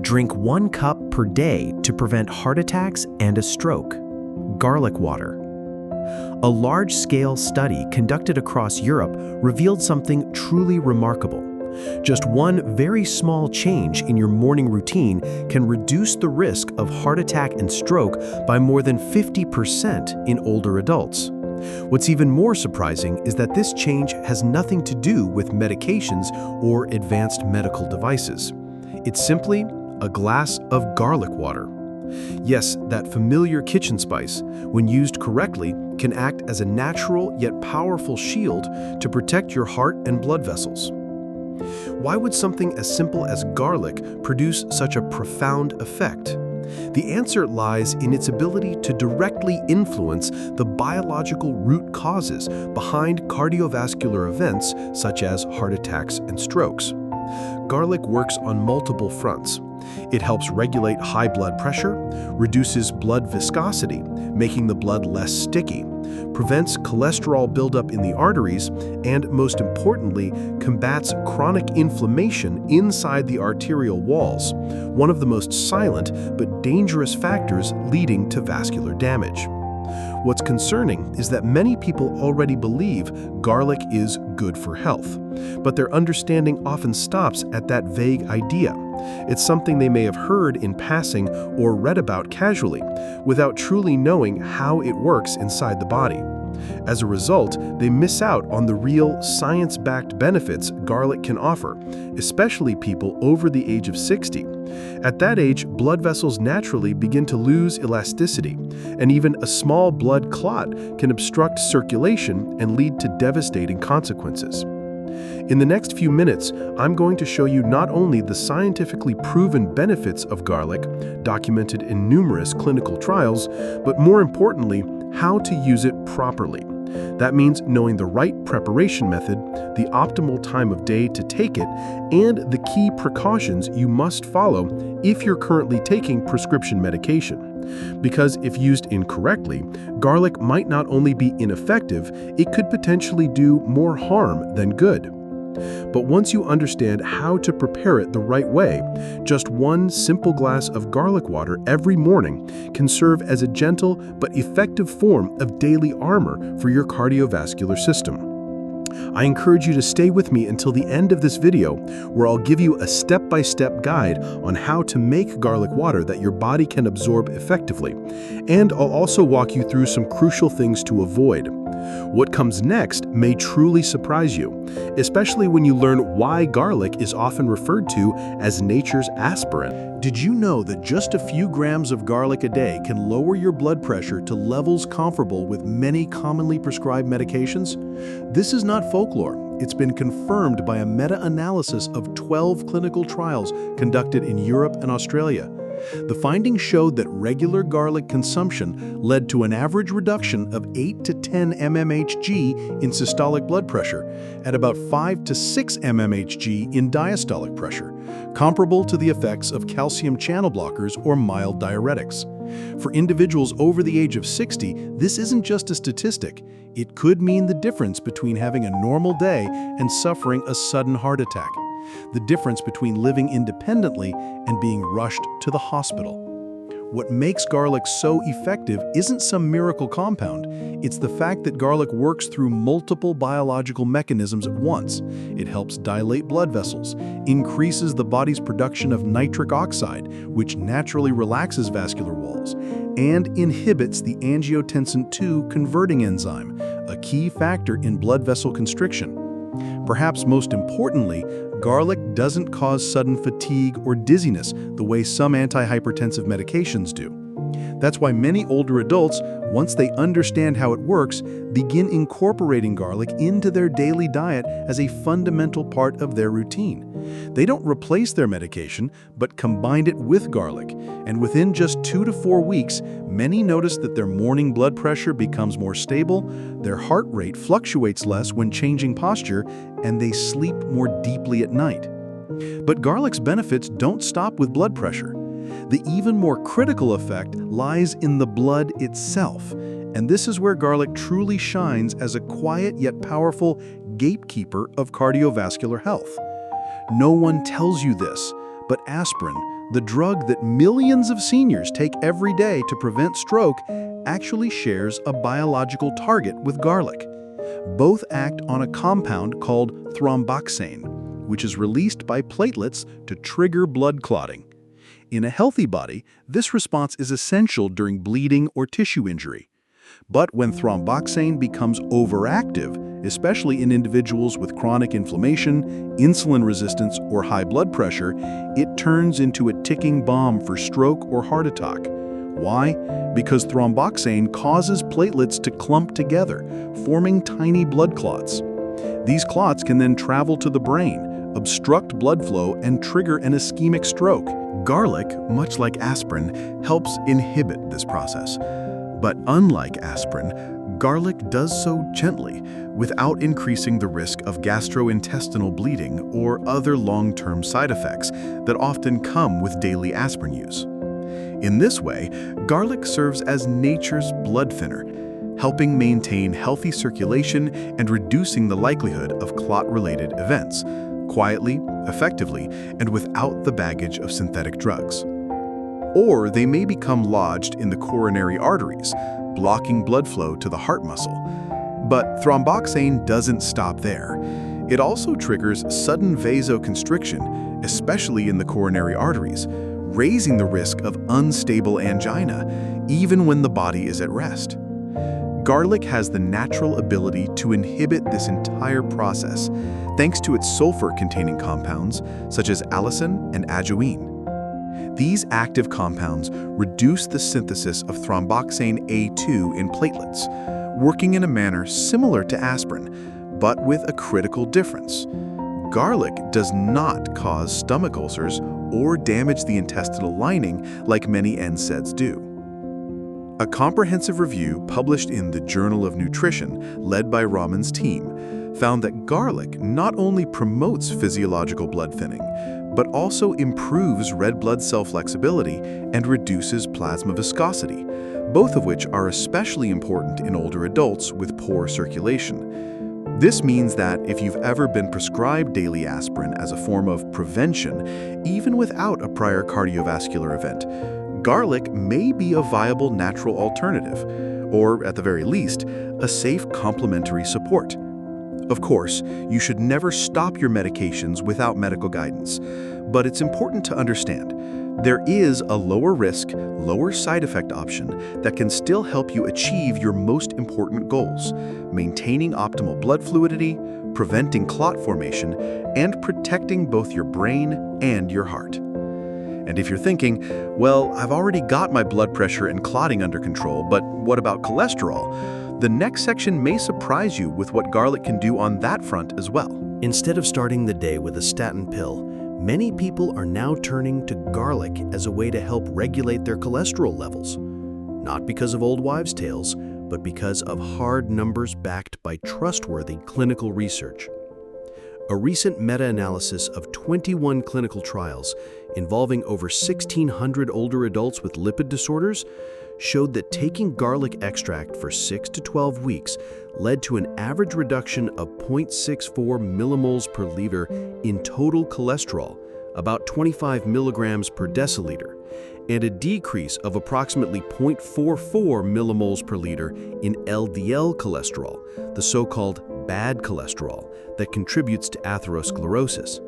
Drink 1 cup per day to prevent heart attacks and a stroke. Garlic water. A large-scale study conducted across Europe revealed something truly remarkable. Just one very small change in your morning routine can reduce the risk of heart attack and stroke by more than 50% in older adults. What's even more surprising is that this change has nothing to do with medications or advanced medical devices. It's simply a glass of garlic water. Yes, that familiar kitchen spice, when used correctly, can act as a natural yet powerful shield to protect your heart and blood vessels. Why would something as simple as garlic produce such a profound effect? The answer lies in its ability to directly influence the biological root causes behind cardiovascular events such as heart attacks and strokes. Garlic works on multiple fronts. It helps regulate high blood pressure, reduces blood viscosity, making the blood less sticky, prevents cholesterol buildup in the arteries, and most importantly, combats chronic inflammation inside the arterial walls, one of the most silent but dangerous factors leading to vascular damage. What's concerning is that many people already believe garlic is good for health, but their understanding often stops at that vague idea. It's something they may have heard in passing or read about casually, without truly knowing how it works inside the body. As a result, they miss out on the real science-backed benefits garlic can offer, especially people over the age of 60. At that age, blood vessels naturally begin to lose elasticity, and even a small blood clot can obstruct circulation and lead to devastating consequences. In the next few minutes, I'm going to show you not only the scientifically proven benefits of garlic, documented in numerous clinical trials, but more importantly, how to use it properly. That means knowing the right preparation method, the optimal time of day to take it, and the key precautions you must follow if you're currently taking prescription medication. Because if used incorrectly, garlic might not only be ineffective, it could potentially do more harm than good. But once you understand how to prepare it the right way, just one simple glass of garlic water every morning can serve as a gentle but effective form of daily armor for your cardiovascular system. I encourage you to stay with me until the end of this video, where I'll give you a step-by-step guide on how to make garlic water that your body can absorb effectively. And I'll also walk you through some crucial things to avoid. What comes next may truly surprise you, especially when you learn why garlic is often referred to as nature's aspirin. Did you know that just a few grams of garlic a day can lower your blood pressure to levels comparable with many commonly prescribed medications? This is not folklore. It's been confirmed by a meta-analysis of 12 clinical trials conducted in Europe and Australia. The findings showed that regular garlic consumption led to an average reduction of 8 to 10 mmHg in systolic blood pressure, at about 5 to 6 mmHg in diastolic pressure, comparable to the effects of calcium channel blockers or mild diuretics. For individuals over the age of 60, this isn't just a statistic. It could mean the difference between having a normal day and suffering a sudden heart attack. The difference between living independently and being rushed to the hospital. What makes garlic so effective isn't some miracle compound. It's the fact that garlic works through multiple biological mechanisms at once. It helps dilate blood vessels, increases the body's production of nitric oxide, which naturally relaxes vascular walls, and inhibits the angiotensin II converting enzyme, a key factor in blood vessel constriction. Perhaps most importantly, garlic doesn't cause sudden fatigue or dizziness the way some antihypertensive medications do. That's why many older adults, once they understand how it works, begin incorporating garlic into their daily diet as a fundamental part of their routine. They don't replace their medication, but combine it with garlic, and within just 2 to 4 weeks, many notice that their morning blood pressure becomes more stable, their heart rate fluctuates less when changing posture, and they sleep more deeply at night. But garlic's benefits don't stop with blood pressure. The even more critical effect lies in the blood itself, and this is where garlic truly shines as a quiet yet powerful gatekeeper of cardiovascular health. No one tells you this, but aspirin, The drug that millions of seniors take every day to prevent stroke actually shares a biological target with garlic. Both act on a compound called thromboxane, which is released by platelets to trigger blood clotting. In a healthy body, this response is essential during bleeding or tissue injury. But when thromboxane becomes overactive, especially in individuals with chronic inflammation, insulin resistance, or high blood pressure, it turns into a ticking bomb for stroke or heart attack. Why? Because thromboxane causes platelets to clump together, forming tiny blood clots. These clots can then travel to the brain, obstruct blood flow, and trigger an ischemic stroke. Garlic, much like aspirin, helps inhibit this process. But unlike aspirin, garlic does so gently, without increasing the risk of gastrointestinal bleeding or other long-term side effects that often come with daily aspirin use. In this way, garlic serves as nature's blood thinner, helping maintain healthy circulation and reducing the likelihood of clot-related events, quietly, effectively, and without the baggage of synthetic drugs. Or they may become lodged in the coronary arteries, blocking blood flow to the heart muscle. But thromboxane doesn't stop there. It also triggers sudden vasoconstriction, especially in the coronary arteries, raising the risk of unstable angina, even when the body is at rest. Garlic has the natural ability to inhibit this entire process, thanks to its sulfur-containing compounds, such as allicin and ajoine. These active compounds reduce the synthesis of thromboxane A2 in platelets, working in a manner similar to aspirin, but with a critical difference. Garlic does not cause stomach ulcers or damage the intestinal lining like many NSAIDs do. A comprehensive review published in the Journal of Nutrition, led by Raman's team, found that garlic not only promotes physiological blood thinning, but also improves red blood cell flexibility and reduces plasma viscosity, both of which are especially important in older adults with poor circulation. This means that if you've ever been prescribed daily aspirin as a form of prevention, even without a prior cardiovascular event, garlic may be a viable natural alternative, or at the very least, a safe complementary support. Of course, you should never stop your medications without medical guidance, but it's important to understand there is a lower risk, lower side effect option that can still help you achieve your most important goals, maintaining optimal blood fluidity, preventing clot formation, and protecting both your brain and your heart. And if you're thinking, well, I've already got my blood pressure and clotting under control, but what about cholesterol? The next section may surprise you with what garlic can do on that front as well. Instead of starting the day with a statin pill, many people are now turning to garlic as a way to help regulate their cholesterol levels. Not because of old wives' tales, but because of hard numbers backed by trustworthy clinical research. A recent meta-analysis of 21 clinical trials involving over 1,600 older adults with lipid disorders showed that taking garlic extract for 6 to 12 weeks led to an average reduction of 0.64 millimoles per liter in total cholesterol, about 25 milligrams per deciliter, and a decrease of approximately 0.44 millimoles per liter in LDL cholesterol, the so-called bad cholesterol that contributes to atherosclerosis.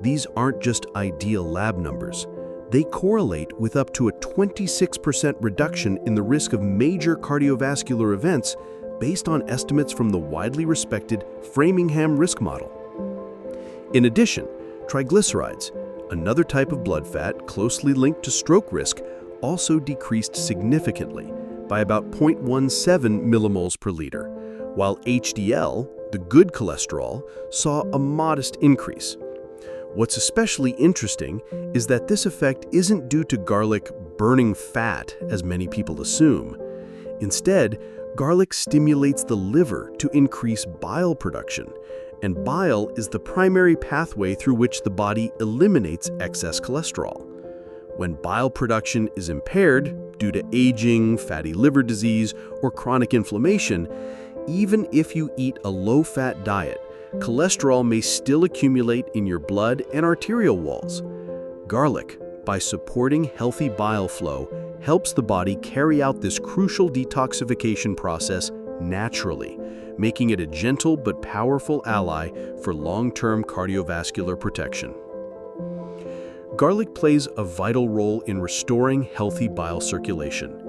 These aren't just ideal lab numbers. They correlate with up to a 26% reduction in the risk of major cardiovascular events based on estimates from the widely respected Framingham risk model. In addition, triglycerides, another type of blood fat closely linked to stroke risk, also decreased significantly by about 0.17 millimoles per liter, while HDL, the good cholesterol, saw a modest increase. What's especially interesting is that this effect isn't due to garlic burning fat, as many people assume. Instead, garlic stimulates the liver to increase bile production, and bile is the primary pathway through which the body eliminates excess cholesterol. When bile production is impaired due to aging, fatty liver disease, or chronic inflammation, even if you eat a low-fat diet, cholesterol may still accumulate in your blood and arterial walls. Garlic, by supporting healthy bile flow, helps the body carry out this crucial detoxification process naturally, making it a gentle but powerful ally for long-term cardiovascular protection. Garlic plays a vital role in restoring healthy bile circulation.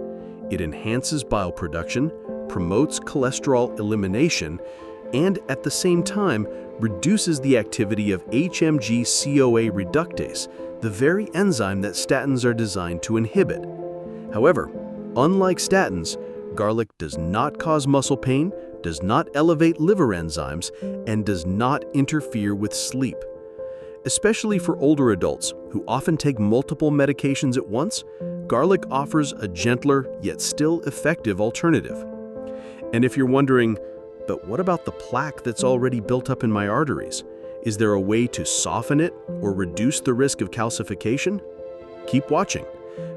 It enhances bile production, promotes cholesterol elimination, and at the same time reduces the activity of HMG-CoA reductase, the very enzyme that statins are designed to inhibit. However, unlike statins, garlic does not cause muscle pain, does not elevate liver enzymes, and does not interfere with sleep. Especially for older adults who often take multiple medications at once, garlic offers a gentler yet still effective alternative. And if you're wondering, but what about the plaque that's already built up in my arteries? Is there a way to soften it or reduce the risk of calcification? Keep watching,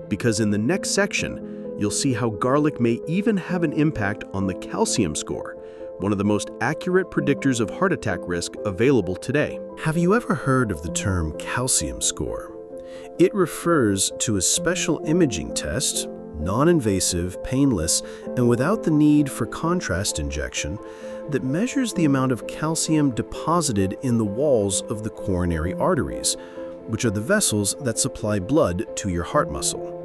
because in the next section, you'll see how garlic may even have an impact on the calcium score, one of the most accurate predictors of heart attack risk available today. Have you ever heard of the term calcium score? It refers to a special imaging test, non-invasive, painless, and without the need for contrast injection, that measures the amount of calcium deposited in the walls of the coronary arteries, which are the vessels that supply blood to your heart muscle.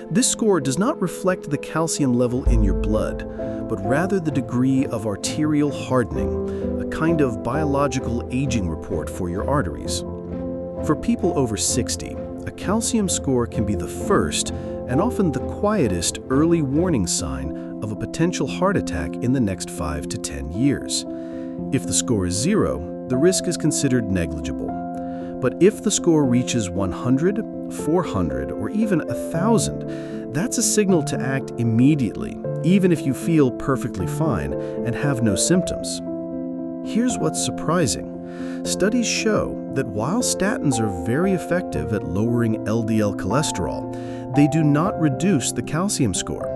This score does not reflect the calcium level in your blood, but rather the degree of arterial hardening, a kind of biological aging report for your arteries. For people over 60, a calcium score can be the first and often the quietest early warning sign of a potential heart attack in the next 5 to 10 years. If the score is 0, the risk is considered negligible. But if the score reaches 100, 400, or even 1,000, that's a signal to act immediately, even if you feel perfectly fine and have no symptoms. Here's what's surprising. Studies show that while statins are very effective at lowering LDL cholesterol, they do not reduce the calcium score.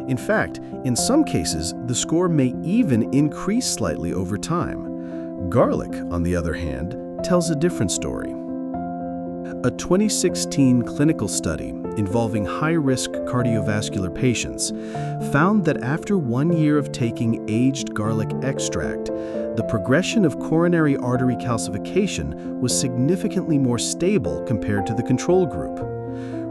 In fact, in some cases, the score may even increase slightly over time. Garlic, on the other hand, tells a different story. A 2016 clinical study involving high-risk cardiovascular patients found that after 1 year of taking aged garlic extract, the progression of coronary artery calcification was significantly more stable compared to the control group.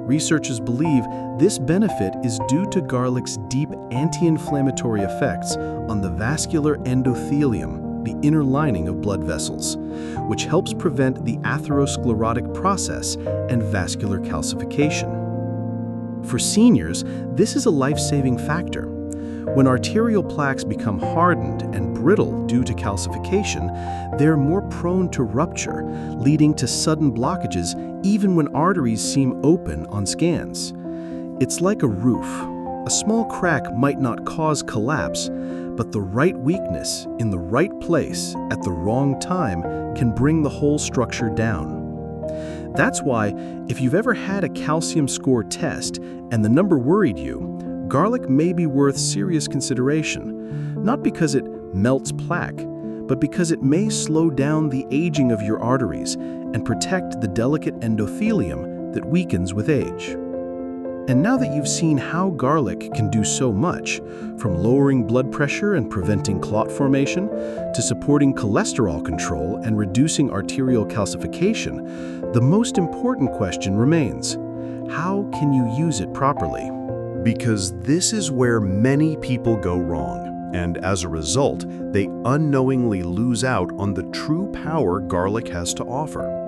Researchers believe this benefit is due to garlic's deep anti-inflammatory effects on the vascular endothelium, the inner lining of blood vessels, which helps prevent the atherosclerotic process and vascular calcification. For seniors, this is a life-saving factor. When arterial plaques become hardened and brittle due to calcification, they're more prone to rupture, leading to sudden blockages even when arteries seem open on scans. It's like a roof. A small crack might not cause collapse, but the right weakness in the right place at the wrong time can bring the whole structure down. That's why, if you've ever had a calcium score test and the number worried you, garlic may be worth serious consideration, not because it melts plaque, but because it may slow down the aging of your arteries and protect the delicate endothelium that weakens with age. And now that you've seen how garlic can do so much, from lowering blood pressure and preventing clot formation, to supporting cholesterol control and reducing arterial calcification, the most important question remains: how can you use it properly? Because this is where many people go wrong, and as a result, they unknowingly lose out on the true power garlic has to offer.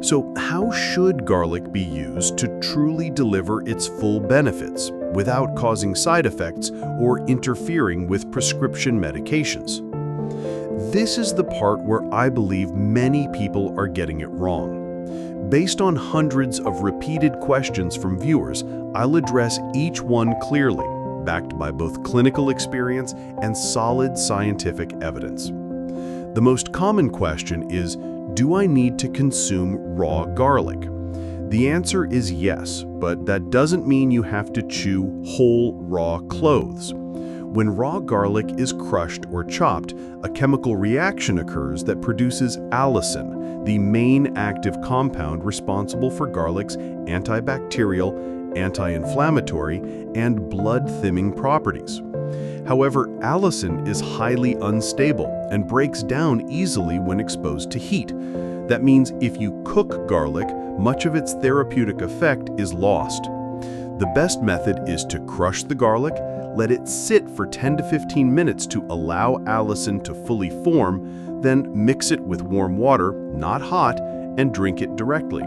So how should garlic be used to truly deliver its full benefits without causing side effects or interfering with prescription medications? This is the part where I believe many people are getting it wrong. Based on hundreds of repeated questions from viewers, I'll address each one clearly, backed by both clinical experience and solid scientific evidence. The most common question is, do I need to consume raw garlic? The answer is yes, but that doesn't mean you have to chew whole raw cloves. When raw garlic is crushed or chopped, a chemical reaction occurs that produces allicin, the main active compound responsible for garlic's antibacterial, anti-inflammatory, and blood-thinning properties. However, allicin is highly unstable and breaks down easily when exposed to heat. That means if you cook garlic, much of its therapeutic effect is lost. The best method is to crush the garlic, let it sit for 10 to 15 minutes to allow allicin to fully form, then mix it with warm water, not hot, and drink it directly.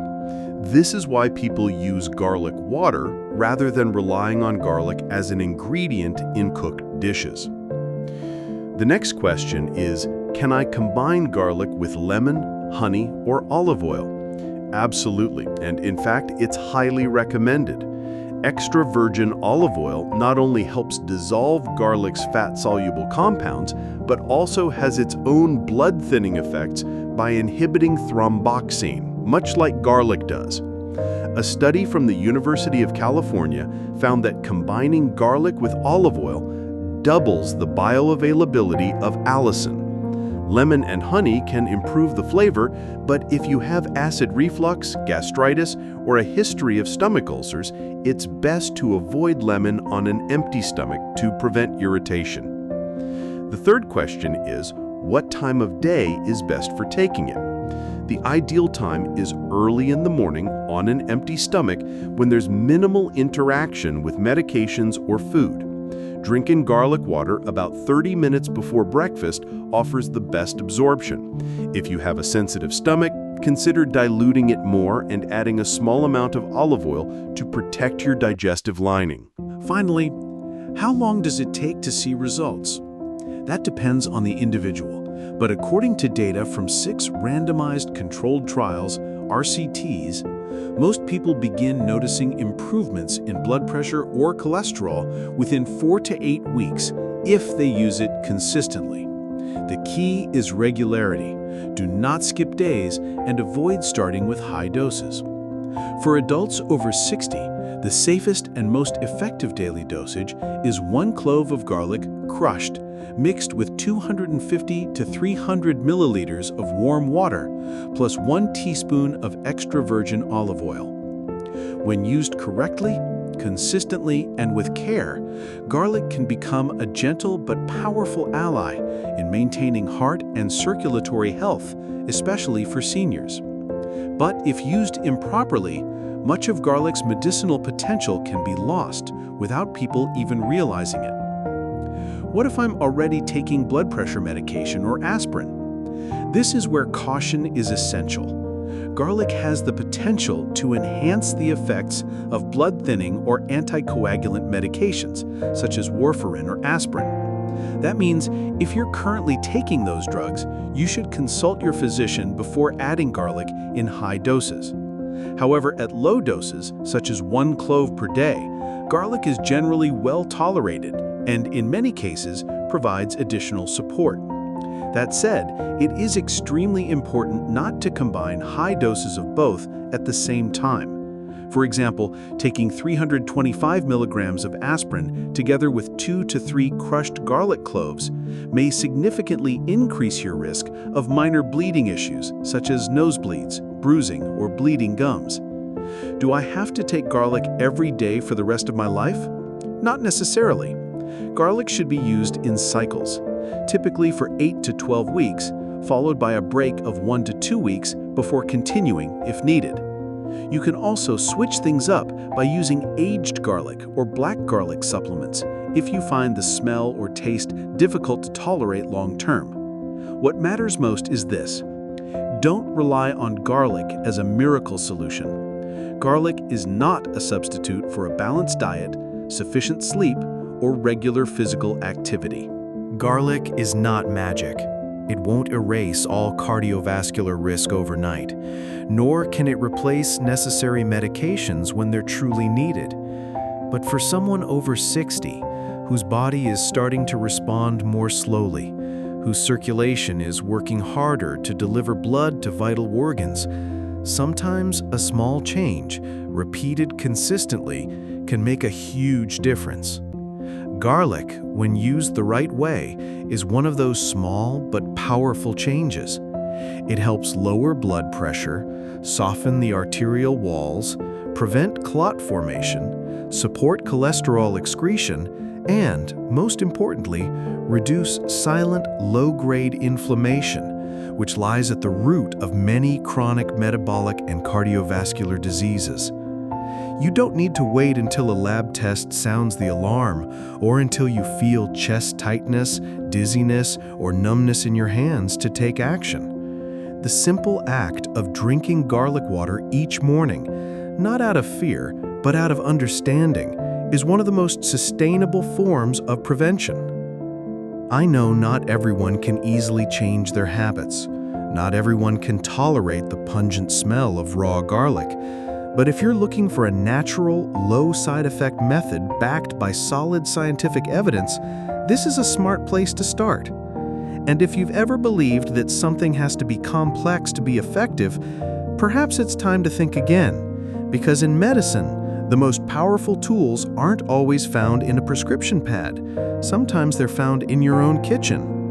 This is why people use garlic water rather than relying on garlic as an ingredient in cooked dishes. The next question is, can I combine garlic with lemon, honey, or olive oil? Absolutely, and in fact, it's highly recommended. Extra virgin olive oil not only helps dissolve garlic's fat-soluble compounds, but also has its own blood-thinning effects by inhibiting thromboxane, much like garlic does. A study from the University of California found that combining garlic with olive oil doubles the bioavailability of allicin. Lemon and honey can improve the flavor, but if you have acid reflux, gastritis, or a history of stomach ulcers, it's best to avoid lemon on an empty stomach to prevent irritation. The third question is, what time of day is best for taking it? The ideal time is early in the morning on an empty stomach when there's minimal interaction with medications or food. Drinking garlic water about 30 minutes before breakfast offers the best absorption. If you have a sensitive stomach, consider diluting it more and adding a small amount of olive oil to protect your digestive lining. Finally, how long does it take to see results? That depends on the individual, but according to data from 6 randomized controlled trials, RCTs, most people begin noticing improvements in blood pressure or cholesterol within 4 to 8 weeks if they use it consistently. The key is regularity. Do not skip days and avoid starting with high doses. For adults over 60, the safest and most effective daily dosage is 1 clove of garlic crushed, mixed with 250 to 300 milliliters of warm water, plus 1 teaspoon of extra virgin olive oil. When used correctly, consistently, and with care, garlic can become a gentle but powerful ally in maintaining heart and circulatory health, especially for seniors. But if used improperly, much of garlic's medicinal potential can be lost without people even realizing it. What if I'm already taking blood pressure medication or aspirin? This is where caution is essential. Garlic has the potential to enhance the effects of blood-thinning or anticoagulant medications, such as warfarin or aspirin. That means if you're currently taking those drugs, you should consult your physician before adding garlic in high doses. However, at low doses, such as 1 clove per day, garlic is generally well tolerated and, in many cases, provides additional support. That said, it is extremely important not to combine high doses of both at the same time. For example, taking 325 milligrams of aspirin together with 2 to 3 crushed garlic cloves may significantly increase your risk of minor bleeding issues such as nosebleeds, bruising, or bleeding gums. Do I have to take garlic every day for the rest of my life? Not necessarily. Garlic should be used in cycles, typically for 8 to 12 weeks, followed by a break of 1 to 2 weeks before continuing if needed. You can also switch things up by using aged garlic or black garlic supplements if you find the smell or taste difficult to tolerate long term. What matters most is this: don't rely on garlic as a miracle solution. Garlic is not a substitute for a balanced diet, sufficient sleep, or regular physical activity. Garlic is not magic. It won't erase all cardiovascular risk overnight, nor can it replace necessary medications when they're truly needed. But for someone over 60, whose body is starting to respond more slowly, whose circulation is working harder to deliver blood to vital organs, sometimes a small change, repeated consistently, can make a huge difference. Garlic, when used the right way, is one of those small but powerful changes. It helps lower blood pressure, soften the arterial walls, prevent clot formation, support cholesterol excretion, and, most importantly, reduce silent low-grade inflammation, which lies at the root of many chronic metabolic and cardiovascular diseases. You don't need to wait until a lab test sounds the alarm or until you feel chest tightness, dizziness, or numbness in your hands to take action. The simple act of drinking garlic water each morning, not out of fear, but out of understanding, is one of the most sustainable forms of prevention. I know not everyone can easily change their habits. Not everyone can tolerate the pungent smell of raw garlic. But if you're looking for a natural, low side effect method backed by solid scientific evidence, this is a smart place to start. And if you've ever believed that something has to be complex to be effective, perhaps it's time to think again. Because in medicine, the most powerful tools aren't always found in a prescription pad. Sometimes they're found in your own kitchen.